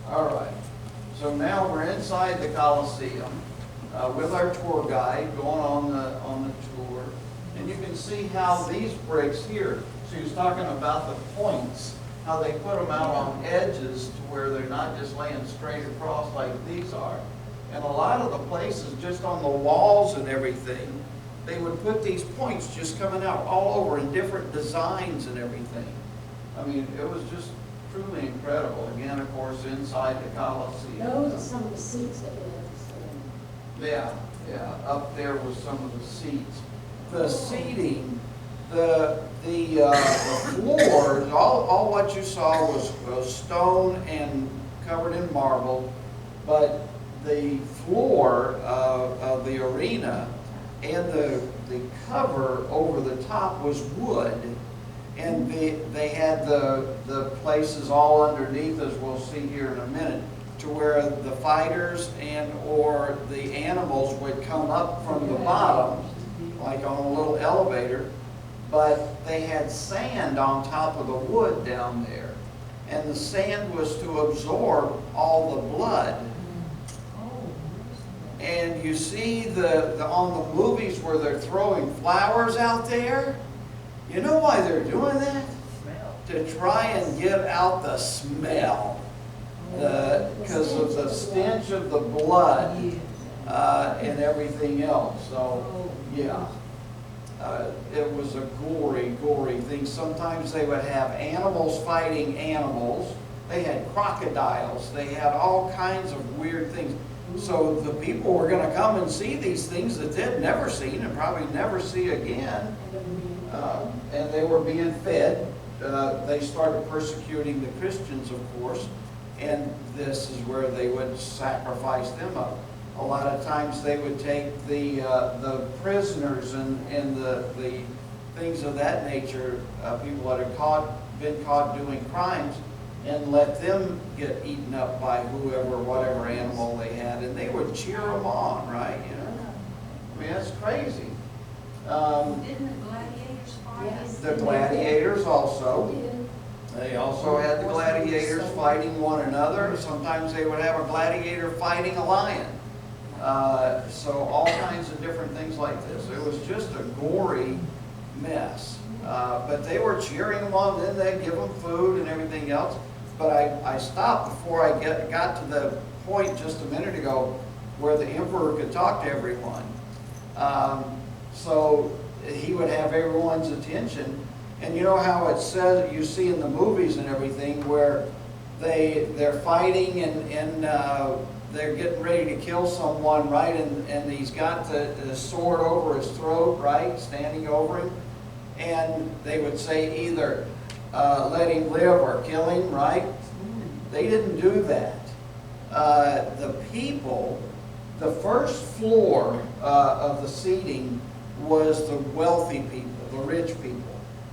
All right. So now we're inside the Coliseum with our tour guide going on the tour, and you can see how these bricks here. So he was talking about the points, how they put them out on edges to where they're not just laying straight across like these are. And a lot of the places, just on the walls and everything, they would put these points just coming out all over in different designs and everything. I mean, it was just truly incredible. Again, of course, inside the Coliseum. Those are some of the seats that we have. Yeah, yeah. Up there was some of the seats. The seating, the floors, all what you saw was stone and covered in marble, but the floor of the arena and the cover over the top was wood, and they had the places all underneath, as we'll see here in a minute, to where the fighters and or the animals would come up from the bottom, like on a little elevator, but they had sand on top of the wood down there, and the sand was to absorb all the blood. And you see on the movies where they're throwing flowers out there, you know why they're doing that? To try and get out the smell, because of the stench of the blood and everything else. So, yeah, it was a gory, gory thing. Sometimes they would have animals fighting animals. They had crocodiles. They had all kinds of weird things. So the people were going to come and see these things that they'd never seen and probably never see again. And they were being fed. They started persecuting the Christians, of course, and this is where they would sacrifice them up. A lot of times they would take the prisoners and the things of that nature, people that had been caught doing crimes, and let them get eaten up by whoever, whatever animal they had, and they would cheer them on, right? You know, I mean, that's crazy. Didn't the gladiators fight? Yes. The gladiators also. They also had the gladiators fighting one another. Sometimes they would have a gladiator fighting a lion. So all kinds of different things like this. It was just a gory mess. But they were cheering them on. Then they'd give them food and everything else. But I stopped before I got to the point just a minute ago where the emperor could talk to everyone. So he would have everyone's attention. And you know how it says, you see in the movies and everything, where they're fighting and they're getting ready to kill someone, right? And he's got the sword over his throat, right? Standing over him. And they would say either let him live or kill him, right? They didn't do that. The people, the first floor of the seating was the wealthy people, the rich people.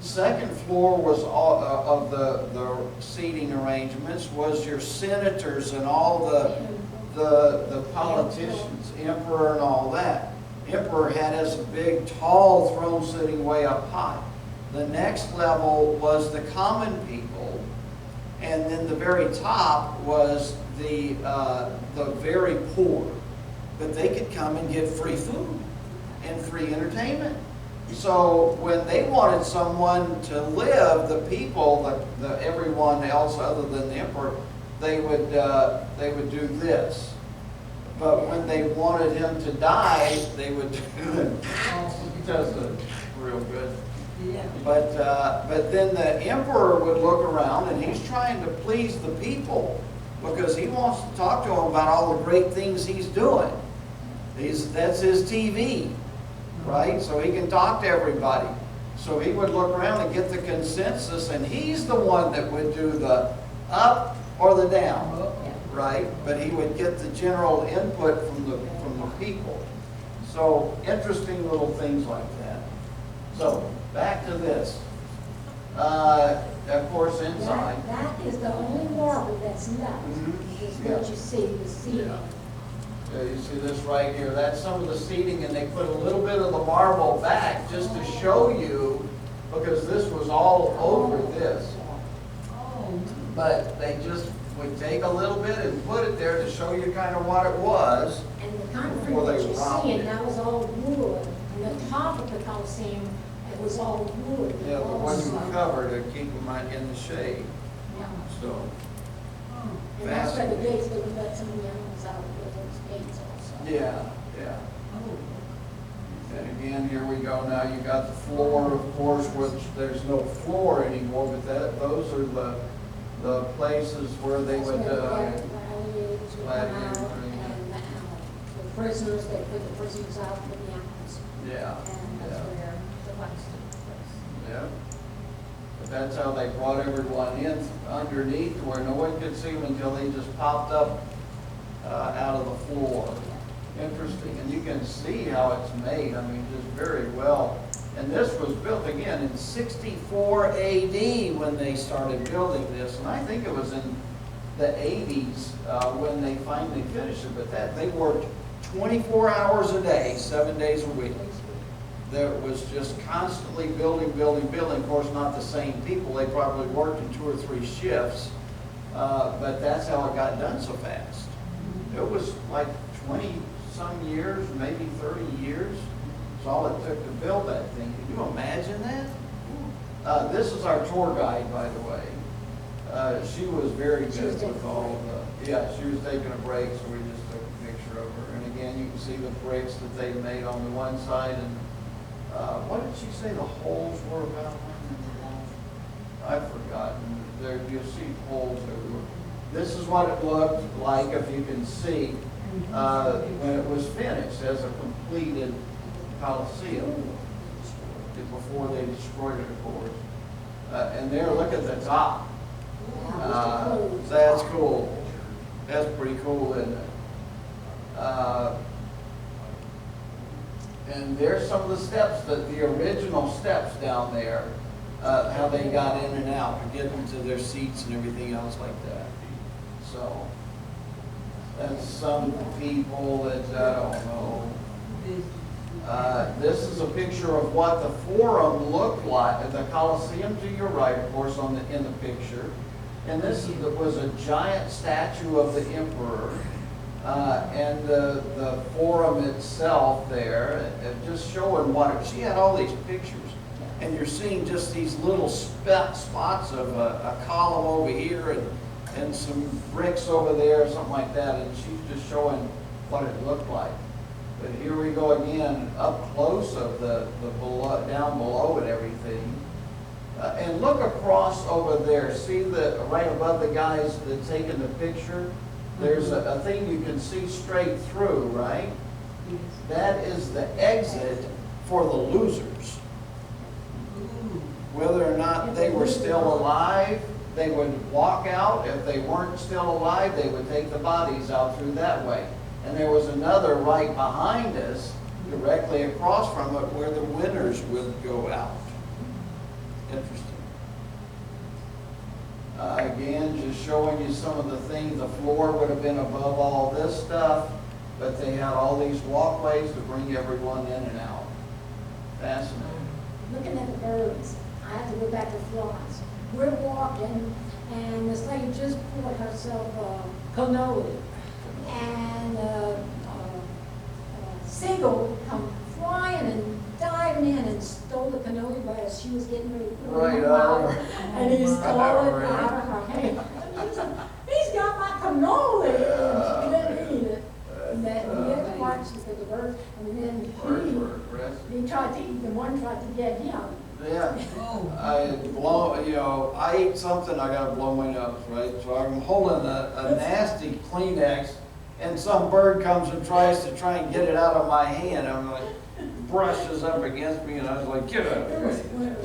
Second floor was all, of the seating arrangements was your senators and all the politicians, emperor and all that. Emperor had his big, tall throne sitting way up high. The next level was the common people, and then the very top was the very poor. But they could come and get free food and free entertainment. So when they wanted someone to live, the people, everyone else other than the emperor, they would do this. But when they wanted him to die, they would do it. He does it real good. Yeah. But then the emperor would look around, and he's trying to please the people because he wants to talk to them about all the great things he's doing. That's his TV, right? So he can talk to everybody. So he would look around and get the consensus, and he's the one that would do the up or the down, right? But he would get the general input from the people. So interesting little things like that. So back to this. Of course, inside. That is the only marble that's left. Is what you see, the seating. Yeah, you see this right here. That's some of the seating, and they put a little bit of the marble back just to show you, because this was all over this. Oh, But they just would take a little bit and put it there to show you kind of what it was. And the concrete Before they that you're robbed seeing, it. that was all wood. And the top of the Coliseum, it was all wood. Yeah, the All one you slab. cover to keep them in the shade, Yeah. so. And that's why the gates, they would let some of the animals out with those gates also. Yeah, yeah. Oh. And again, here we go now, you got the floor, of course, which there's no floor anymore, but those are the places where they That's would, where the gladiators would come out, gladiators, and the prisoners, they put the prisoners out with the animals. yeah, And that's yeah, where the fights took place. yeah. But that's how they brought everyone in underneath where no one could see them until they just popped up out of the floor. Interesting, and you can see how it's made, I mean, just very well. And this was built again in 64 AD when they started building this, and I think it was in the 80s when they finally finished it, but they worked 24 hours a day, 7 days a week. There was just constantly building, building, building. Of course, not the same people, they probably worked in 2 or 3 shifts, but that's how it got done so fast. It was like 20-some years, maybe 30 years. That's all it took to build that thing. Can you imagine that? This is our tour guide, by the way. She was very She was good taking with a all the, yeah, she was taking a break, so we just took a picture of her. And again, you can see the bricks that they made on the one side. And what did she say the holes were about? I've forgotten. There, you'll see holes everywhere. This is what it looked like, if you can see, when it was finished as a completed Coliseum, before they destroyed it, of course. And there, look at the top. That's cool. That's pretty cool, isn't it? And there's some of the steps, the original steps down there, how they got in and out to get into their seats and everything else like that. So, that's some people that, I don't know. This is a picture of what the Forum looked like, the Coliseum to your right, of course, in the picture. And this was a giant statue of the emperor, and the Forum itself there, just showing what she had all these pictures, and you're seeing just these little spots of a column over here and some bricks over there, or something like that, and she's just showing what it looked like. But here we go again, up close of the below, down below and everything. And look across over there. See right above the guys that taking the picture? There's a thing you can see straight through, right? That is the exit for the losers. Whether or not they were still alive, they would walk out. If they weren't still alive, they would take the bodies out through that way. And there was another right behind us, directly across from it, where the winners would go out. Interesting. Again, just showing you some of the things. The floor would have been above all this stuff, but they had all these walkways to bring everyone in and out. Fascinating. Looking at the birds, I have to go back to Florence. We're walking, and this lady just bought herself a cannoli. And seagull come flying and diving in and stole the cannoli glass. She was getting ready to put it in the water, and he stole it out of her hand. She said, "He's got my cannoli," and she didn't eat it. And then he had to watch the birds, and then he tried to eat. The one tried to get him. Yeah. I ate something, I gotta blow my nose, right? So I'm holding a nasty Kleenex, and some bird comes and tries and get it out of my hand. I'm like, brushes up against me, and I was like, get out of here.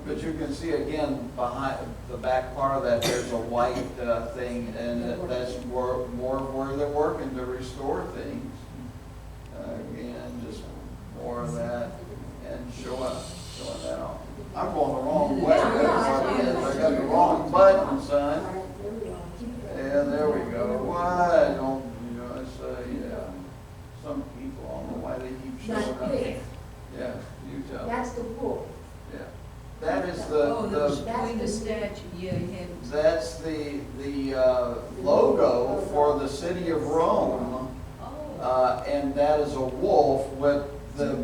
But you can see again, behind the back part of that, there's a white thing, and that's more where they're working to restore things. Again, just more of that. And showing that off. I'm going the wrong way. I got the wrong button, son. Yeah, there we go. Why don't yeah. Some people, I don't know why they keep showing up. Yeah, you tell. That's the pool. Yeah. That is Oh, the that's between the the statue, yeah, you had the logo for the city of Rome, and that is a wolf with the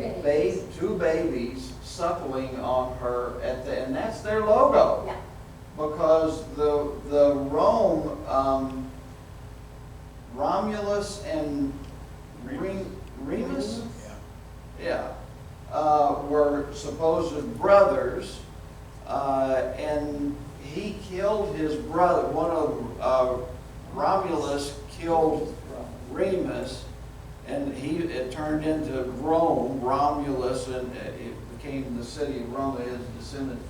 two babies suckling on her and that's their logo. Yeah. Because the Rome, Romulus and Remus, yeah, were supposed brothers, and he killed his brother. One of Romulus killed Remus, and it turned into Rome, Romulus, and it became the city of Rome, his descendant.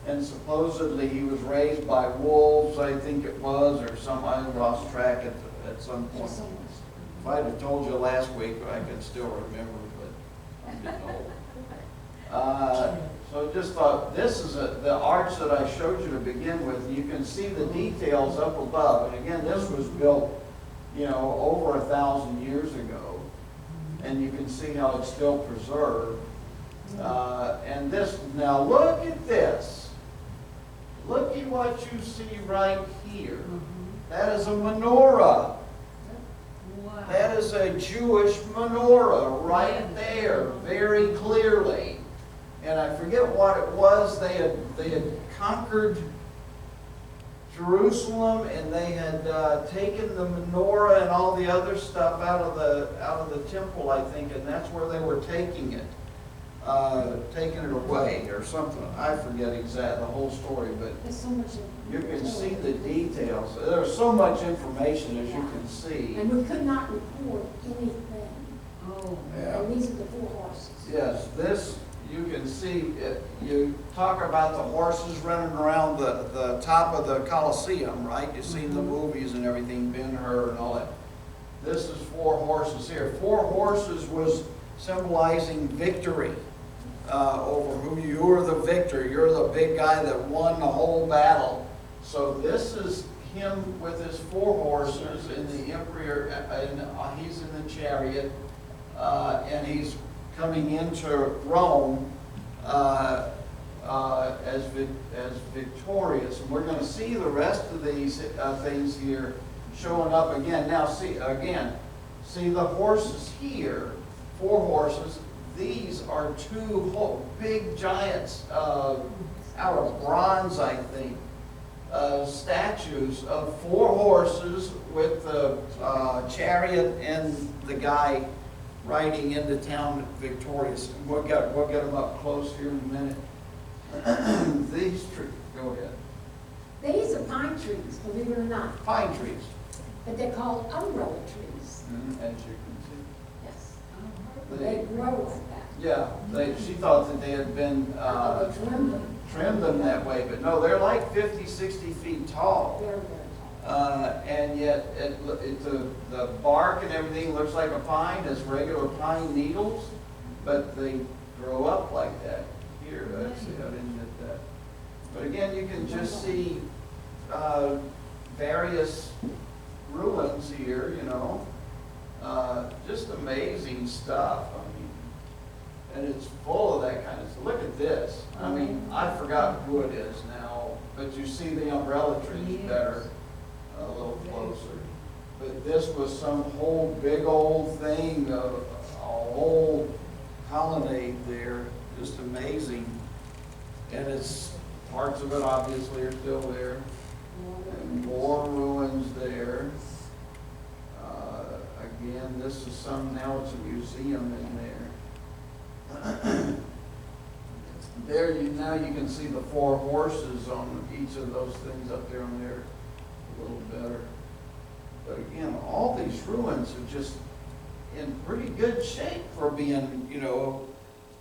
And supposedly he was raised by wolves, I think it was, or something. I lost track at some point. If I'd have told you last week, I could still remember, but I'm getting old. So just thought, this is the arch that I showed you to begin with. You can see the details up above. And again, this was built, over 1,000 years ago. And you can see how it's still preserved. And this, now look at this. Look at what you see right here. That is a menorah. Wow. That is a Jewish menorah right there, very clearly. And I forget what it was. They had conquered Jerusalem, and they had taken the menorah and all the other stuff out of the temple, I think, and that's where they were taking it. Taking it away or something. I forget exactly the whole story, but There's so much. you can see the details. There's so much information, as you can see. And we could not record anything. Oh. Yeah. And these are the 4 horses. Yes, this, you can see, you talk about the horses running around the top of the Colosseum, right? You've seen the movies and everything, Ben-Hur and all that. This is 4 horses here. 4 horses was symbolizing victory. Over who you are the victor. You're the big guy that won the whole battle. So this is him with his 4 horses in the emperor, and he's in the chariot, and he's coming into Rome as victorious. And we're going to see the rest of these things here showing up again. Now see the horses here, 4 horses. These are 2 big giants out of bronze, I think, statues of 4 horses with the chariot and the guy riding into town victorious. We'll get them up close here in a minute. These trees, go ahead. These are pine trees, believe it or not. Pine trees. But they're called umbrella trees. As you can see. Yes. They- They grow like that. Yeah, she thought that they had been They trim them. trimmed them that way, but no, they're like 50, 60 feet tall. Very, very tall. And yet the bark and everything looks like a pine, as regular pine needles, but they grow up like that. Here, let's see, I didn't get that. But again, you can just see various ruins here, just amazing stuff. And it's full of that kind of stuff. Look at this. I mean, I forgot who it is now, but you see the umbrella trees better, a little closer. But this was some whole big old thing, a whole colonnade there, just amazing. And it's, parts of it obviously are still there. And more ruins there. Again, this is now it's a museum in there. There now you can see the 4 horses on each of those things up there on there a little better. But again, all these ruins are just in pretty good shape for being,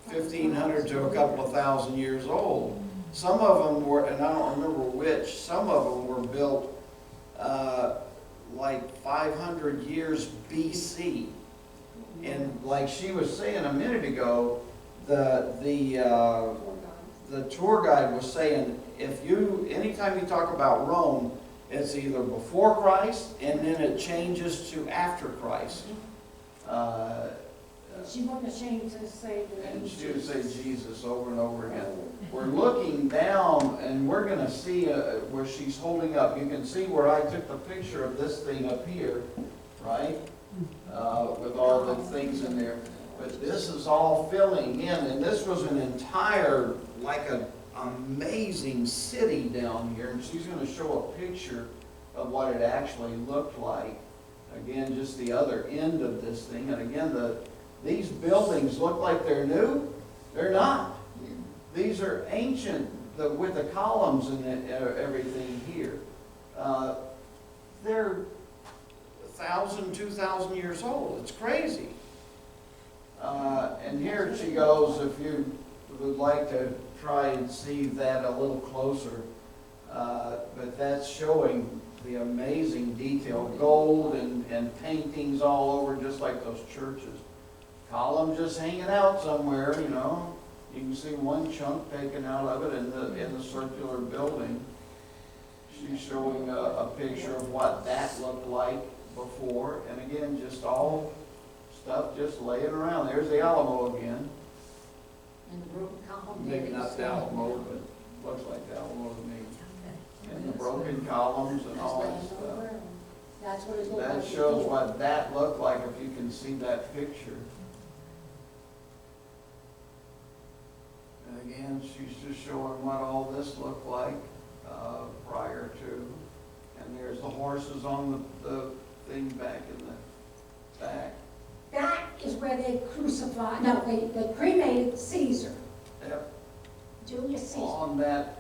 1,500 to a couple of thousand years old. Some of them were, and I don't remember which, some of them were built like 500 years BC. And like she was saying a minute ago, the tour guide was saying, anytime you talk about Rome, it's either before Christ and then it changes to after Christ. She wasn't ashamed to say the name. And she would say Jesus over and over again. We're looking down and we're gonna see where she's holding up. You can see where I took the picture of this thing up here, right? With all the things in there. But this is all filling in, and this was an entire, like an amazing city down here. And she's gonna show a picture of what it actually looked like. Again, just the other end of this thing. And again, these buildings look like they're new. They're not. These are ancient, with the columns and everything here. They're 1,000, 2,000 years old. It's crazy. And here she goes, if you would like to try and see that a little closer. But that's showing the amazing detail, gold and paintings all over, just like those churches. Column just hanging out somewhere, you know. You can see one chunk taken out of it in the circular building. She's showing a picture of what that looked like before, and again, just all stuff just laying around. There's the Alamo again. And the broken column. Maybe not the Alamo, but looks like the Alamo to me. And the broken columns and all that stuff. That's what it looked like. That shows what that looked like if you can see that picture. And again, she's just showing what all this looked like prior to. And there's the horses on the thing back in the back. That is where they crucified, no, they cremated Caesar. Yep. Julius Caesar. On that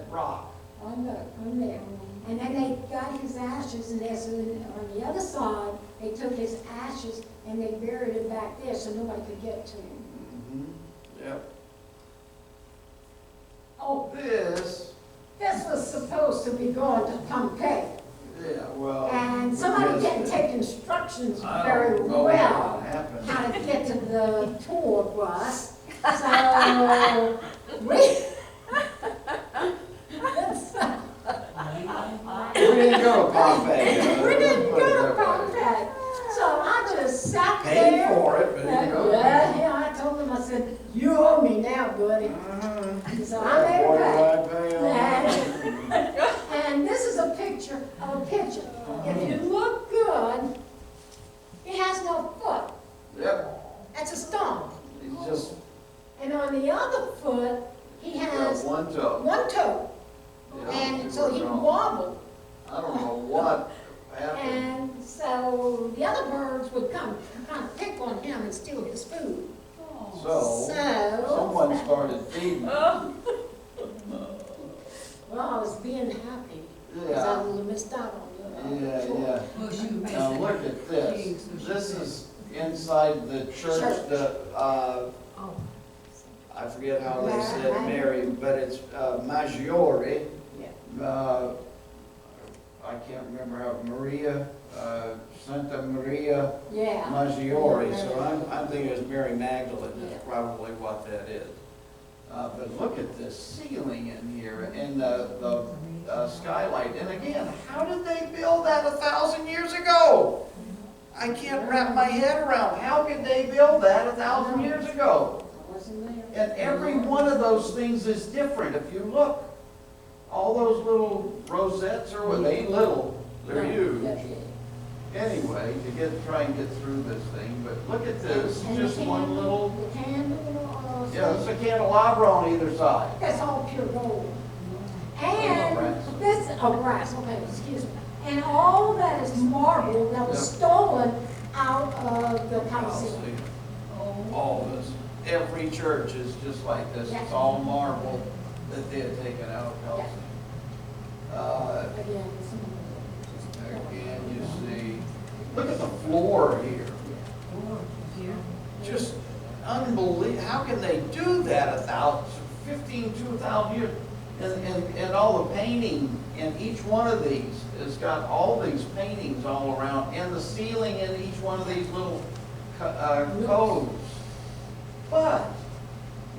rock. On there. And then they got his ashes, and there's on the other side, they took his ashes and they buried it back there so nobody could get to him. Mm-hmm. Yep. Oh, This, was supposed to be going to Pompeii. yeah, well. And somebody we didn't missed it. take instructions I very don't know well what happened. how to get to the tour bus. So we We didn't go to Pompeii. we didn't go to Pompeii. So I just sat Paid there. for it, but didn't go. Yeah, I told him, I said, you owe me now, buddy. So I made Boy, it did I pay back. And this is a picture of a pigeon. If you look good, he has no foot. Yep, That's a stump. he's just And on the other foot, he got has one toe. one toe. Yeah, And so he don't know. wobbled. I don't know what happened. And so the other birds would come kind of pick on him and steal his food. So, someone started feeding. Well, I was being happy because I Yeah, would have missed out on the yeah, tour. yeah. Well, she made Now it. look at this. This is inside the church, Oh. I forget how they said Mary, but it's Maggiore. Yeah. I can't remember how, Maria, Santa Maria Yeah. Maggiore, so I'm thinking it's Mary Magdalene, Yeah. is probably what that is. But look at this ceiling in here, and the skylight, and again, how did they build that 1,000 years ago? I can't wrap my head around, how could they build that 1,000 years ago? I wasn't there. And every one of those things is different, if you look. All those little rosettes are, well, they ain't little, they're huge. Anyway, try and get through this thing, but look at this, And just the one candle, little, the candle, yeah, it's a candelabra on either side. that's all pure gold. brass. And this, brass, okay, excuse me. And all that is marble that was Yep. stolen out of the Colosseum. All of this, every church is just like this, it's all marble that they had taken out of Colosseum. Again, Again, you see, look at the floor here. Just unbelievable. How can they do that 2,000 years? And all the painting in each one of these has got all these paintings all around, and the ceiling in each one of these little coves. But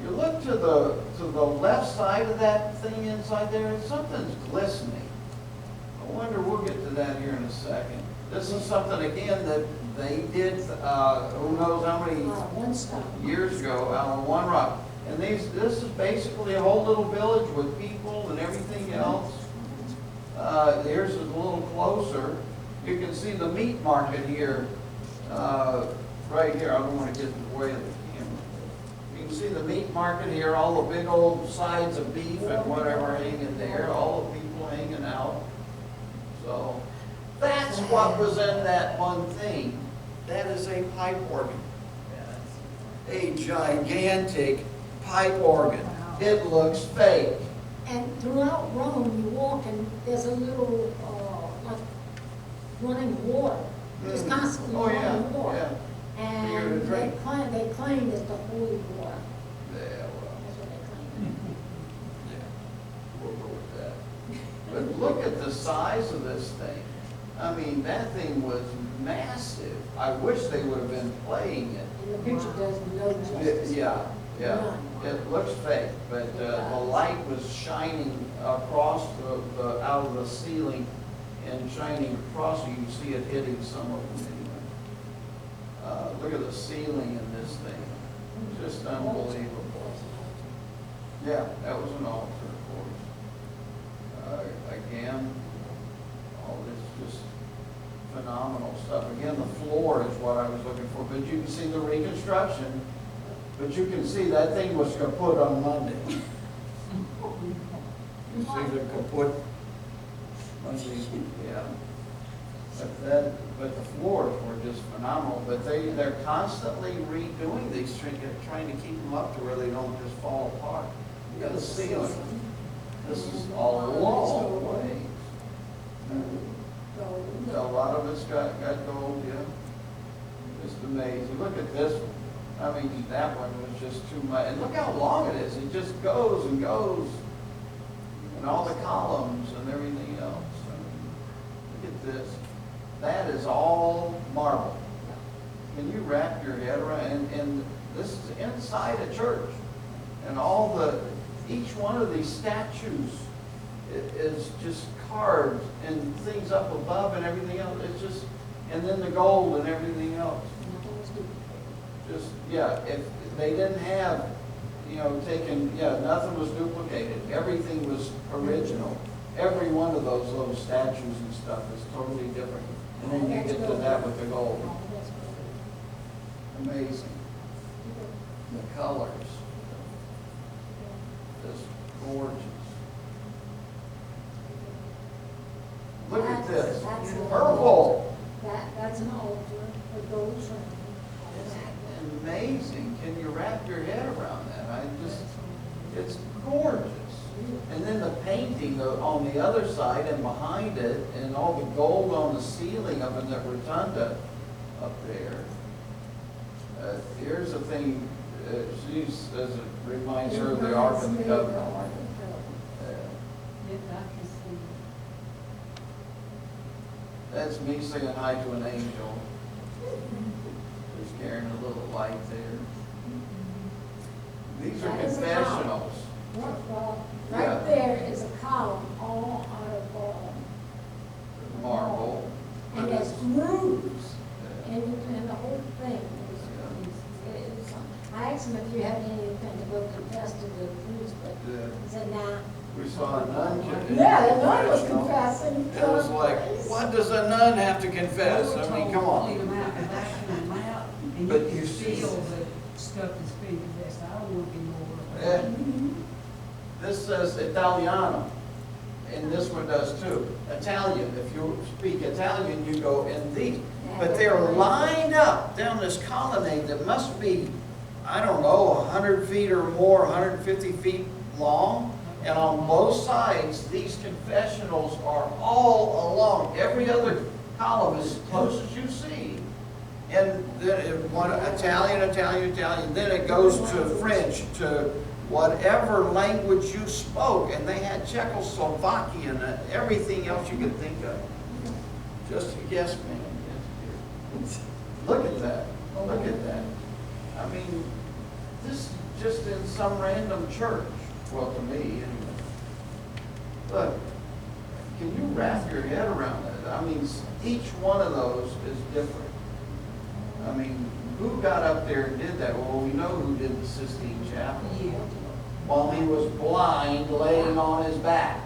you look to the left side of that thing inside there, and something's glistening. I wonder, we'll get to that here in a second. This is something, again, that they did, who knows how many One stop. years ago out on One Rock. And this is basically a whole little village with people and everything else. Here's a little closer. You can see the meat market here, right here. I don't want to get in the way of the camera. You can see the meat market here, all the big old sides of beef and whatever hanging there, all the people hanging out. So that's what was in that one thing. That is a pipe organ. A gigantic pipe organ. It looks fake. And throughout Rome, you walk and there's a little, like, running water. It's constantly Oh, yeah, running water. yeah. Here to And drink. they claim it's the holy water. Yeah, well, That's what they claim. yeah. We'll go with that. But look at the size of this thing. I mean, that thing was massive. I wish they would have been playing it. And the picture does no justice. Yeah, yeah. None. It looks fake, but the light was shining across out of the ceiling and shining across, you can see it hitting some of them anyway. Look at the ceiling in this thing. Just unbelievable. Yeah, that was an altar, of course. Again, all this just phenomenal stuff. Again, the floor is what I was looking for, but you can see the reconstruction. But you can see that thing was kaput on Monday. You see the kaput Monday, yeah. But the floors were just phenomenal. But they're constantly redoing these, trying to keep them up to where they don't just fall apart. Look at the ceiling. This is a long way. A lot of it's got gold, yeah. Just amazing. Look at this one. I mean, that one was just too much. And look how long it is. It just goes and goes. And all the columns and everything else. Look at this. That is all marble. Can you wrap your head around? And this is inside a church. And each one of these statues is just carved and things up above and everything else. It's just, and then the gold and everything else. Just, yeah, if they didn't have, nothing was duplicated. Everything was original. Every one of those little statues and stuff is totally different. And then you get to that with the gold. Amazing. The colors. Just gorgeous. Look at this. Purple. That's an altar, a gold trim. Amazing. Can you wrap your head around that? It's gorgeous. And then the painting on the other side and behind it, and all the gold on the ceiling up in the rotunda up there. Here's the thing, she says it reminds her of the Ark of the Covenant. That's me saying hi to an angel. Just carrying a little light there. These are confessionals. Well, Yeah. right there is a column all out of Marble. and there's grooves and the whole thing is I asked him if you had anything to go confess to the priest, but he said, nah. We saw a nun. Yeah, the nun was confessing. It was like, what does a nun have to confess? I mean, come on. But you see, the stuff that's being confessed. I want to be more. Yeah. This says Italiano, and this one does too. Italian, if you speak Italian, you go in these. But they're lined up down this colonnade that must be, I don't know, 100 feet or more, 150 feet long. And on both sides, these confessionals are all along. Every other column is as close as you see. And then Italian, then it goes to French, to whatever language you spoke. And they had Czechoslovakian and everything else you could think of. Just yes, ma'am. Look at that. Look at that. I mean, this is just in some random church. Well, to me, anyway. Look, can you wrap your head around that? I mean, each one of those is different. I mean, who got up there and did that? Well, we know who did the Sistine Chapel. Yeah. While he was blind, laying on his back.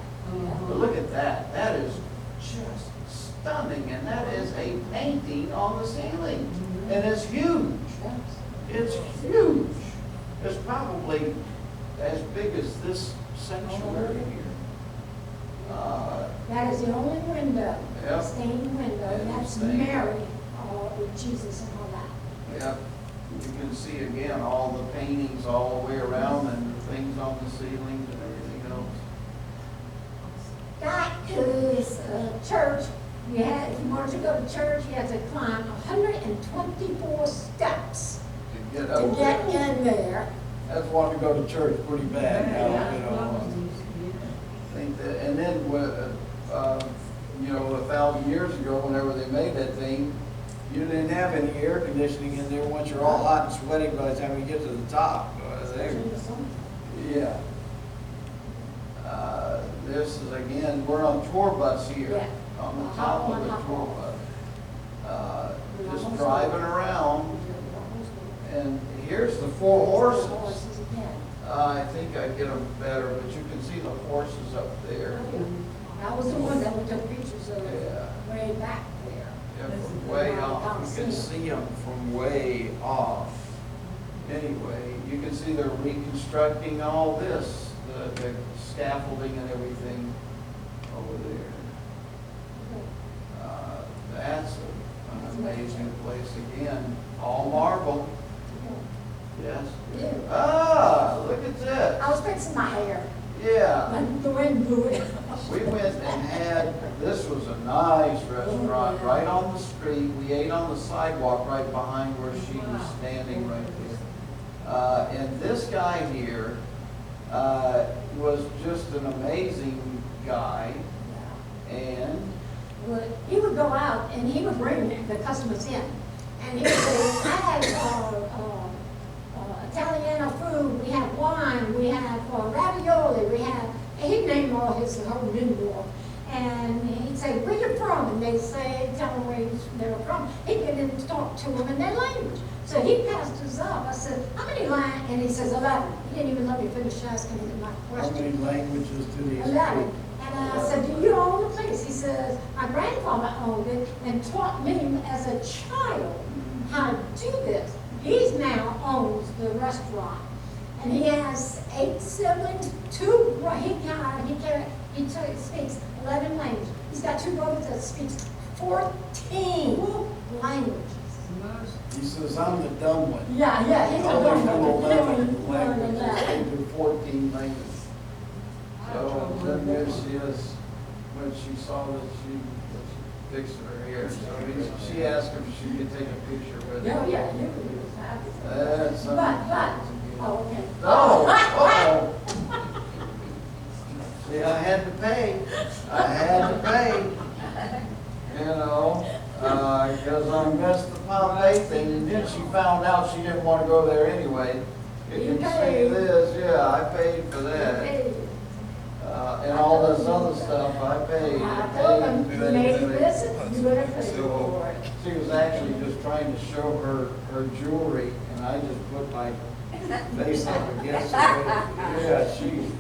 But look at that. That is just stunning. And that is a painting on the ceiling. And it's huge. It's huge. It's probably as big as this sanctuary here. That is the only window, Yep. stained window, and that's Stained. Mary, with Jesus and all that. Yeah, you can see again all the paintings all the way around and the things on the ceilings and everything else. Back to this church, if you wanted to go to church, you had to climb 124 steps To get to up get there. in there. That's wanting to go to church pretty bad now, you know. Yeah. I think that, and then, you know, 1,000 years ago, whenever they made that thing, you didn't have any air conditioning in there once you're all hot and sweaty by the time you get to the top. Yeah. This is, again, we're on tour bus here. Yeah. On the top of the tour bus. Just driving around, and here's the 4 horses. I think I get them better, but you can see the horses up there. That was the one that we took pictures of Yeah. way back there. Yeah, from way off. You can see them from way off. Anyway, you can see they're reconstructing all this, the scaffolding and everything over there. That's an amazing place again. All marble. Yes. Yeah. Ah, look at this. I was fixing my hair, Yeah. when the wind blew it. We went and had, this was a nice restaurant, right on the street. We ate on the sidewalk right behind where she was standing right there. And this guy here was just an amazing guy. And He would go out and he would bring the customers in. And he would say, I have Italiano food, we have wine, we have ravioli, we have, and he'd name all his whole menu. And he'd say, where you from? And they'd say, tell them where they were from. He'd get in and talk to them in their language. So he passed us up. I said, how many languages? And he says, 11. He didn't even let me finish asking him my how question. many languages do these 11. speak? And I said, do you own the place? He says, my grandfather owned it and taught me as a child how to do this. He now owns the restaurant. And he has 8 siblings, 2, he speaks 11 languages. He's got 2 brothers that speaks 14 languages. He says, I'm the dumb one. Yeah, he's a I dumb only one. know He 11 only learned languages. 11. They do 14 languages. So then there she is, when she saw that she was fixing her hair. So she asked if she could take a picture with her. Yeah. That's Oh, okay. Oh, uh-oh. See, I had to pay. You know, because I messed the Pompeii thing, and then she found out she didn't want to go there anyway. You You can see paid. this, yeah, I paid for that. Hey, And all this other stuff, I paid. I told him, you made me listen, you better pay So, for it. she was actually just trying to show her jewelry, and I just put my face up against her. Yeah, she.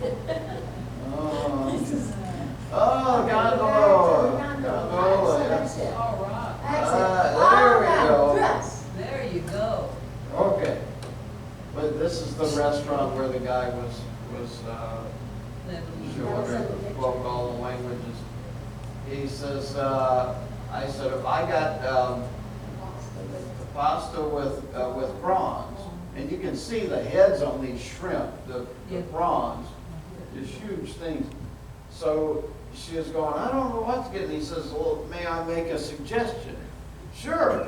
Gondola. So that's it. All right. That's it. There we All go. right, yes. There you go. Okay. But this is the restaurant where the guy was showing her, spoke all the languages. He says, I said, if I got pasta with prawns, and you can see the heads on these shrimp, the prawns, these huge things. So she was going, I don't know what to get. And he says, well, may I make a suggestion? Sure.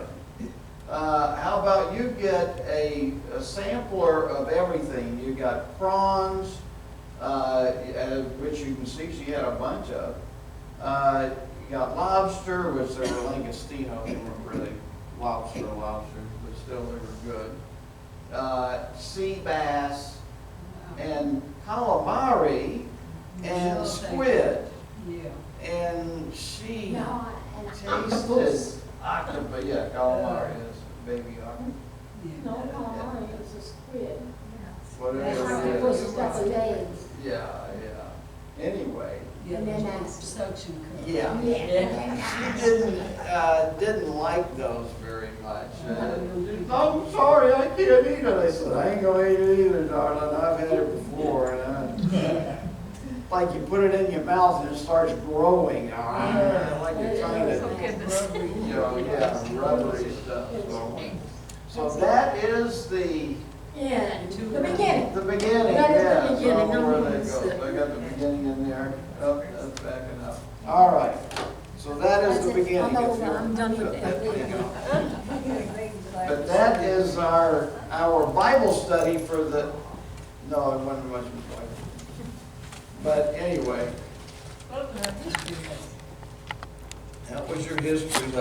How about you get a sampler of everything? You got prawns, which you can see she had a bunch of. You got lobster, which they were langostino. They weren't really lobster, but still they were good. Sea bass and calamari and squid. Yeah. And she No, and tasted octopus. octopus. Yeah, calamari is baby on No, calamari, it was a squid. it. Whatever It it was is. got the legs. Yeah, yeah. Anyway, Yeah, And then those that's- suction cups. yeah. Yeah. She didn't like those very much. I'm sorry, I can't eat it. I said, I ain't gonna eat it either, darling. I've had it before. Like you put it in your mouth and it starts growing. Like you're trying to, you know, yeah, rubbery stuff. So that is the Yeah, the beginning. beginning, That is the yeah. beginning. So where they go. I got the beginning in there. Oh, that's backing up. All right. So that is the That's it. beginning. I'm if over. you're- I'm done with that. There you go. But that is our Bible study for the, no, it wasn't much of a Bible. But anyway, that was your history lesson.